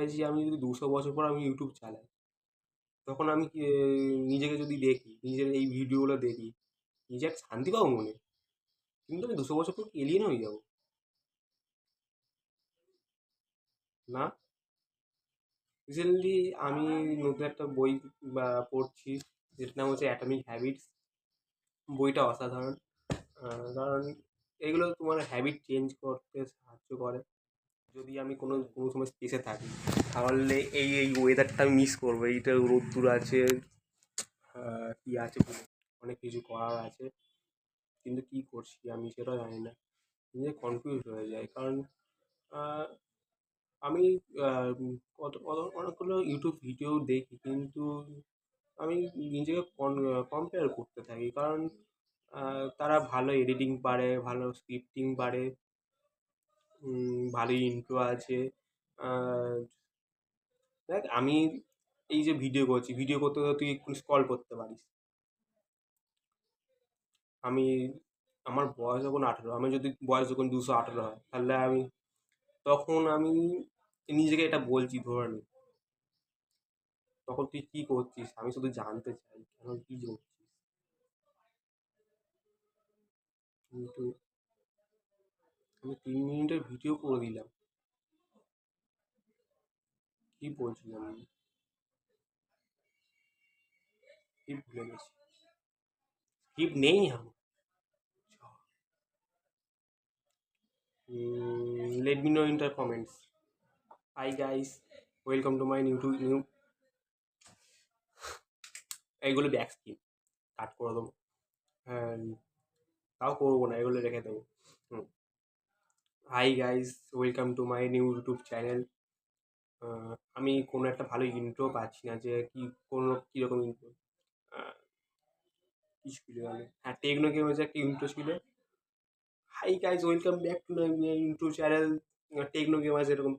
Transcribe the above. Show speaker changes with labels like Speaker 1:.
Speaker 1: চাইছি আমি যদি 200 বছর পর আমি ইউটিউব চালাই, তখন আমি নিজেকে যদি দেখি, নিজের এই ভিডিওগুলো দেখি, নিজে একটা শান্তি পাবো মনে। কিন্তু আমি 200 বছর পর এলিয়েন হয়ে যাবো না। রিসেন্টলি আমি নতুন একটা বই পড়ছি, যেটার নাম হচ্ছে অ্যাটমিক হ্যাবিটস। বইটা অসাধারণ। কারণ এগুলো তোমার হ্যাবিট চেঞ্জ করতে সাহায্য করে। যদি আমি কোনো কোনো সময় স্পেসে থাকি, তাহলে এই ওয়েদারটা আমি মিস করবো। এইটা রোদ্দুর আছে, কী আছে, অনেক কিছু করার আছে, কিন্তু কী করছি আমি সেটাও জানি না। নিজে কনফিউজ হয়ে যায়। কারণ আহ, আমি অনেকগুলো ইউটিউব ভিডিও দেখি, কিন্তু আমি নিজেকে কম্পেয়ার করতে থাকি। কারণ তারা ভালো এডিটিং পারে, ভালো স্ক্রিপ্টিং পারে, ভালো ইন্ট্রো আছে। আহ, দেখ আমি এই যে ভিডিও করছি, ভিডিও করতে করতে তুই একটু স্ক্রল করতে পারিস। আমি আমার বয়স যখন 18, আমি যদি বয়স যখন 218 হয়, তাহলে আমি তখন আমি নিজেকে এটা বলছি ধরে নি। তখন তুই কি করছিস আমি শুধু জানতে চাই, কেন কি করছিস। কিন্তু আমি 3 মিনিটের ভিডিও করে দিলাম। কি বলছিলাম আমি, কি ভুলে গেছি। স্ক্রিপ্ট নেই আমার। Let me know in the comments. Hi guys, welcome to my new. এইগুলো ব্যাক স্ক্রিন কাট করে দেবো। হ্যাঁ, তাও করবো না, এগুলো রেখে দেবো। হুম। Hi guys, welcome to my new YouTube channel. আমি কোনো একটা ভালো ইন্ট্রো পাচ্ছি না, যে কি কোনো কীরকম ইন্ট্রো। কি ছিল জানি, হ্যাঁ, টেকনো গেমের একটা ইন্ট্রো ছিল। Hi guys, welcome back to my YouTube channel Techno Gamers, এরকম